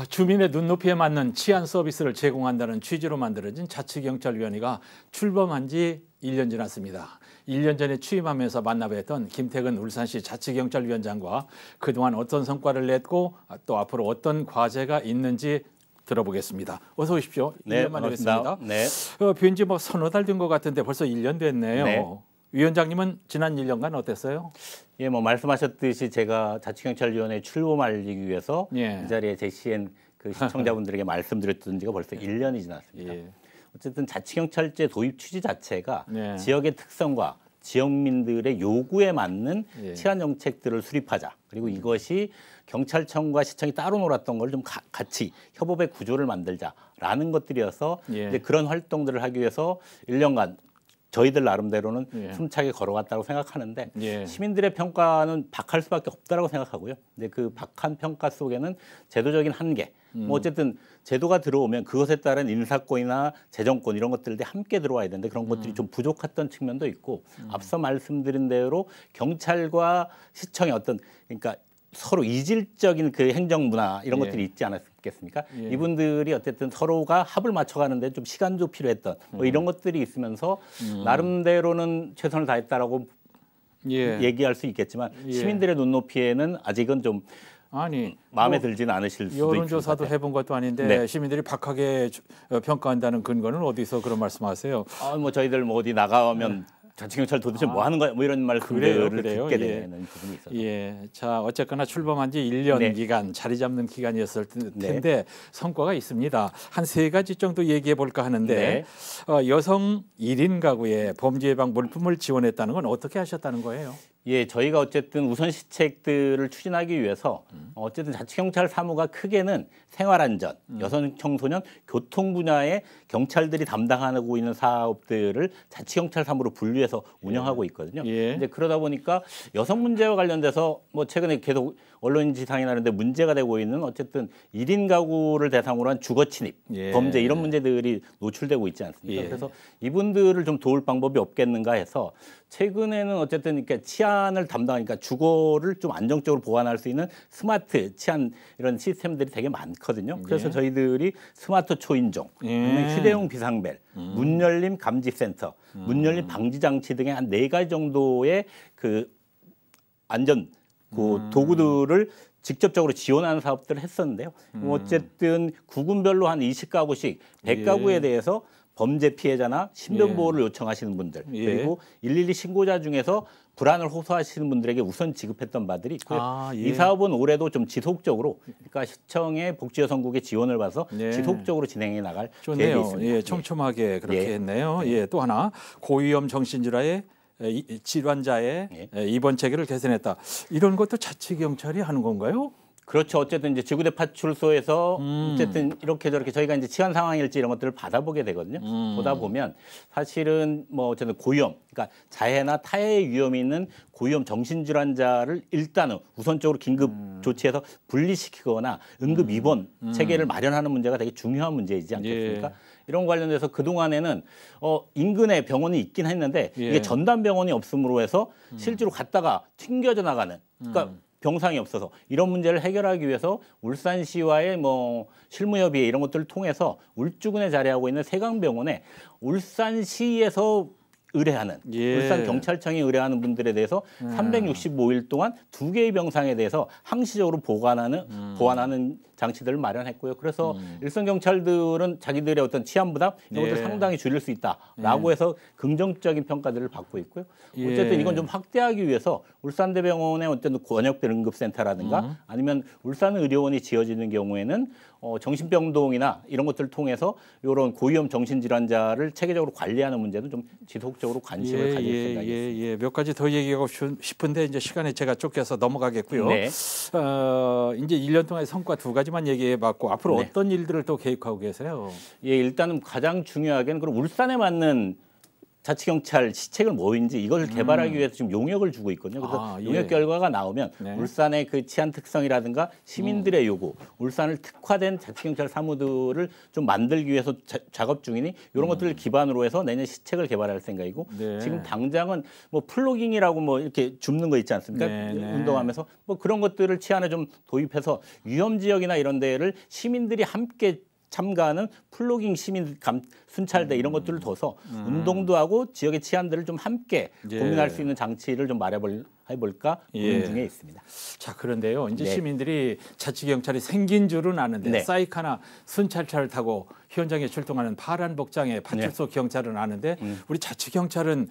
주민의 눈높이에 맞는 치안 서비스를 제공한다는 취지로 만들어진 자치경찰위원회가 출범한 지 1년 지났습니다. 1년 전에 취임하면서 만나뵀던 김태근 울산시 자치경찰위원장과 그동안 어떤 성과를 냈고 또 앞으로 어떤 과제가 있는지 들어보겠습니다. 어서 오십시오. 네, 1년 만에 뵙습니다. 네. 뵌지 서너 달 된 것 같은데 벌써 1년 됐네요. 네. 위원장님은 지난 1년간 어땠어요? 예, 말씀하셨듯이 제가 자치경찰위원회 출범하기 위해서 이 자리에 제시한 그 시청자분들에게 말씀드렸던 지가 벌써 1년이 지났습니다. 어쨌든 자치경찰제 도입 취지 자체가 지역의 특성과 지역민들의 요구에 맞는 치안 정책들을 수립하자. 그리고 이것이 경찰청과 시청이 따로 놀았던 걸 좀 같이 협업의 구조를 만들자라는 것들이어서 이제 그런 활동들을 하기 위해서 1년간 저희들 나름대로는 숨차게 걸어갔다고 생각하는데 시민들의 평가는 박할 수밖에 없다라고 생각하고요. 근데 그 박한 평가 속에는 제도적인 한계, 어쨌든 제도가 들어오면 그것에 따른 인사권이나 재정권 이런 것들이 함께 들어와야 되는데 그런 것들이 좀 부족했던 측면도 있고 앞서 말씀드린 대로 경찰과 시청의 그러니까 서로 이질적인 그 행정 문화 이런 것들이 있지 않았겠습니까? 이분들이 어쨌든 서로가 합을 맞춰가는데 좀 시간도 필요했던 이런 것들이 있으면서 나름대로는 최선을 다했다라고 얘기할 수 있겠지만 시민들의 눈높이에는 아직은 좀 마음에 들지는 않으실 수도 있습니다. 여론조사도 해본 것도 아닌데 시민들이 박하게 평가한다는 근거는 어디서 그런 말씀하세요? 저희들 어디 나가면 자치경찰 도대체 뭐 하는 거야? 이런 말씀들을 듣게 되는 부분이 있어서. 자, 어쨌거나 출범한 지 1년 기간, 자리 잡는 기간이었을 텐데 성과가 있습니다. 한 3가지 정도 얘기해 볼까 하는데 여성 1인 가구에 범죄 예방 물품을 지원했다는 건 어떻게 하셨다는 거예요? 저희가 어쨌든 우선 시책들을 추진하기 위해서 어쨌든 자치경찰 사무가 크게는 생활안전, 여성 청소년, 교통 분야의 경찰들이 담당하고 있는 사업들을 자치경찰 사무로 분류해서 운영하고 있거든요. 이제 그러다 보니까 여성 문제와 관련돼서 최근에 계속 언론 지상이 나는데 문제가 되고 있는 어쨌든 1인 가구를 대상으로 한 주거 침입, 범죄 이런 문제들이 노출되고 있지 않습니까? 그래서 이분들을 좀 도울 방법이 없겠는가 해서 최근에는 어쨌든 이렇게 치안을 담당하니까 주거를 좀 안정적으로 보완할 수 있는 스마트 치안 이런 시스템들이 되게 많거든요. 그래서 저희들이 스마트 초인종, 휴대용 비상벨, 문 열림 감지센터, 문 열림 방지 장치 등의 한 4가지 정도의 그 안전 도구들을 직접적으로 지원하는 사업들을 했었는데요. 어쨌든 구군별로 한 20가구씩 100가구에 대해서 범죄 피해자나 신변보호를 요청하시는 분들 그리고 112 신고자 중에서 불안을 호소하시는 분들에게 우선 지급했던 바들이 있고요. 이 사업은 올해도 좀 지속적으로 그러니까 시청의 복지여성국의 지원을 받아서 지속적으로 진행해 나갈 계획이 있습니다. 촘촘하게 그렇게 했네요. 또 하나 고위험 정신질환의 질환자의 입원 체계를 개선했다. 이런 것도 자치경찰이 하는 건가요? 그렇죠. 어쨌든 이제 지구대 파출소에서 어쨌든 이렇게 저렇게 저희가 이제 치안 상황일지 이런 것들을 받아보게 되거든요. 보다 보면 사실은 어쨌든 고위험, 그러니까 자해나 타해의 위험이 있는 고위험 정신질환자를 일단은 우선적으로 긴급 조치해서 분리시키거나 응급 입원 체계를 마련하는 문제가 되게 중요한 문제이지 않겠습니까? 이런 관련돼서 그동안에는 인근에 병원이 있긴 했는데 이게 전담 병원이 없음으로 해서 실제로 갔다가 튕겨져 나가는 그러니까 병상이 없어서 이런 문제를 해결하기 위해서 울산시와의 실무협의회 이런 것들을 통해서 울주군에 자리하고 있는 세강병원에 울산시에서 의뢰하는 울산경찰청이 의뢰하는 분들에 대해서 365일 동안 2개의 병상에 대해서 항시적으로 보완하는 장치들을 마련했고요. 그래서 일선 경찰들은 자기들의 어떤 치안 부담 이런 것들 상당히 줄일 수 있다라고 해서 긍정적인 평가들을 받고 있고요. 어쨌든 이건 좀 확대하기 위해서 울산대병원의 어떤 권역별 응급센터라든가 아니면 울산의료원이 지어지는 경우에는 정신병동이나 이런 것들을 통해서 이런 고위험 정신질환자를 체계적으로 관리하는 문제도 좀 지속적으로 관심을 가질 생각입니다. 몇 가지 더 얘기하고 싶은데 이제 시간에 제가 쫓겨서 넘어가겠고요. 이제 1년 동안의 성과 2가지만 얘기해봤고 앞으로 어떤 일들을 또 계획하고 계세요? 일단은 가장 중요하게는 그럼 울산에 맞는 자치경찰 시책을 뭐인지 이걸 개발하기 위해서 지금 용역을 주고 있거든요. 그래서 용역 결과가 나오면 울산의 그 치안 특성이라든가 시민들의 요구, 울산을 특화된 자치경찰 사무들을 좀 만들기 위해서 작업 중이니 이런 것들을 기반으로 해서 내년 시책을 개발할 생각이고 지금 당장은 뭐 플로깅이라고 뭐 이렇게 줍는 거 있지 않습니까? 운동하면서 뭐 그런 것들을 치안에 좀 도입해서 위험 지역이나 이런 데를 시민들이 함께 참가하는 플로깅 시민 순찰대 이런 것들을 둬서 운동도 하고 지역의 치안들을 좀 함께 고민할 수 있는 장치를 좀 해볼까 고민 중에 있습니다. 자, 그런데요. 이제 시민들이 자치경찰이 생긴 줄은 아는데 사이카나 순찰차를 타고 현장에 출동하는 파란 복장의 파출소 경찰은 아는데 우리 자치경찰은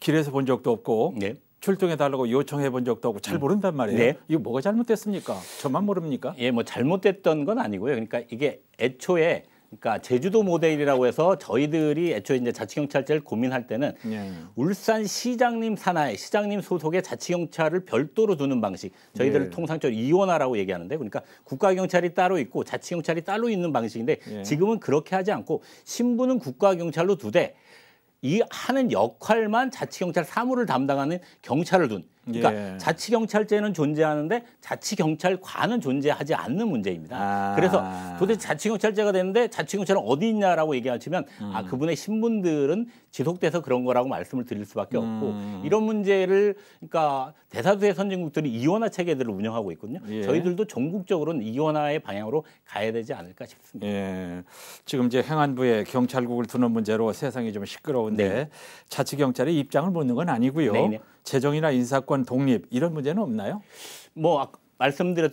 길에서 본 적도 없고 출동해달라고 요청해 본 적도 없고 잘 모른단 말이에요. 이거 뭐가 잘못됐습니까? 저만 모릅니까? 예, 뭐 잘못됐던 건 아니고요. 그러니까 이게 애초에 그러니까 제주도 모델이라고 해서 저희들이 애초에 이제 자치경찰제를 고민할 때는 울산 시장님 산하에 시장님 소속의 자치경찰을 별도로 두는 방식 저희들을 통상적으로 이원화라고 얘기하는데 그러니까 국가경찰이 따로 있고 자치경찰이 따로 있는 방식인데 지금은 그렇게 하지 않고 신분은 국가경찰로 두되 이 하는 역할만 자치경찰 사무를 담당하는 경찰을 둔 그러니까 자치경찰제는 존재하는데 자치경찰관은 존재하지 않는 문제입니다. 그래서 도대체 자치경찰제가 되는데 자치경찰은 어디 있냐라고 얘기하시면 그분의 신분들은 지속돼서 그런 거라고 말씀을 드릴 수밖에 없고 이런 문제를 그러니까 대다수의 선진국들이 이원화 체계들을 운영하고 있거든요. 저희들도 전국적으로는 이원화의 방향으로 가야 되지 않을까 싶습니다. 지금 이제 행안부에 경찰국을 두는 문제로 세상이 좀 시끄러운데 자치경찰의 입장을 묻는 건 아니고요. 재정이나 인사권 독립 이런 문제는 없나요? 뭐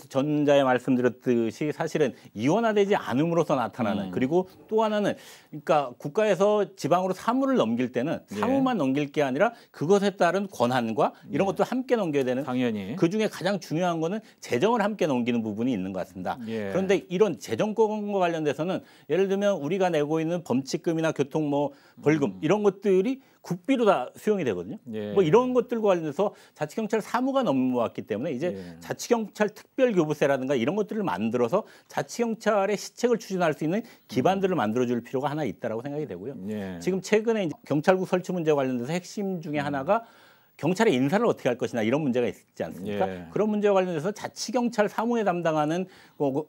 전자에 말씀드렸듯이 사실은 이원화되지 않음으로써 나타나는 그리고 또 하나는 그러니까 국가에서 지방으로 사무를 넘길 때는 사무만 넘길 게 아니라 그것에 따른 권한과 이런 것도 함께 넘겨야 되는 당연히 그중에 가장 중요한 거는 재정을 함께 넘기는 부분이 있는 것 같습니다. 그런데 이런 재정권과 관련돼서는 예를 들면 우리가 내고 있는 범칙금이나 교통 뭐 벌금 이런 것들이 국비로 다 수용이 되거든요. 뭐 이런 것들과 관련해서 자치경찰 사무가 넘어왔기 때문에 이제 자치경찰 특별교부세라든가 이런 것들을 만들어서 자치경찰의 시책을 추진할 수 있는 기반들을 만들어줄 필요가 하나 있다라고 생각이 되고요. 지금 최근에 이제 경찰국 설치 문제와 관련돼서 핵심 중에 하나가 경찰의 인사를 어떻게 할 것이냐 이런 문제가 있지 않습니까? 그런 문제와 관련해서 자치경찰 사무에 담당하는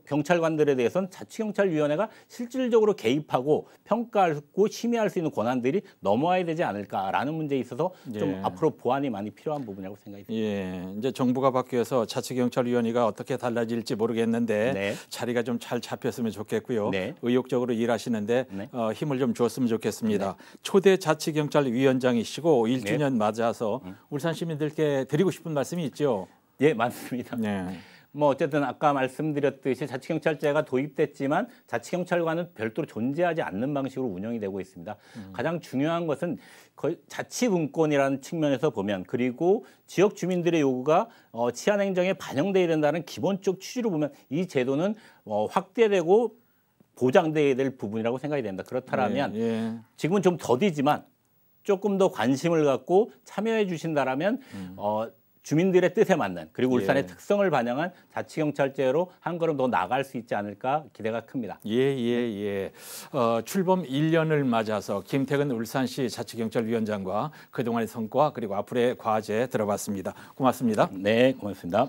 경찰관들에 대해서는 자치경찰위원회가 실질적으로 개입하고 평가하고 심의할 수 있는 권한들이 넘어와야 되지 않을까라는 문제에 있어서 좀 앞으로 보완이 많이 필요한 부분이라고 생각이 듭니다. 이제 정부가 바뀌어서 자치경찰위원회가 어떻게 달라질지 모르겠는데 자리가 좀 잘 잡혔으면 좋겠고요. 의욕적으로 일하시는데 힘을 좀 줬으면 좋겠습니다. 초대 자치경찰위원장이시고 1주년 맞아서 울산 시민들께 드리고 싶은 말씀이 있죠? 예, 맞습니다. 뭐 어쨌든 아까 말씀드렸듯이 자치경찰제가 도입됐지만 자치경찰관은 별도로 존재하지 않는 방식으로 운영이 되고 있습니다. 가장 중요한 것은 거의 자치분권이라는 측면에서 보면 그리고 지역 주민들의 요구가 치안행정에 반영돼야 된다는 기본적 취지로 보면 이 제도는 확대되고 보장돼야 될 부분이라고 생각이 됩니다. 그렇다면 지금은 좀 더디지만 조금 더 관심을 갖고 참여해 주신다라면 주민들의 뜻에 맞는 그리고 울산의 특성을 반영한 자치경찰제로 한 걸음 더 나아갈 수 있지 않을까 기대가 큽니다. 출범 1년을 맞아서 김태근 울산시 자치경찰위원장과 그동안의 성과 그리고 앞으로의 과제 들어봤습니다. 고맙습니다. 네, 고맙습니다.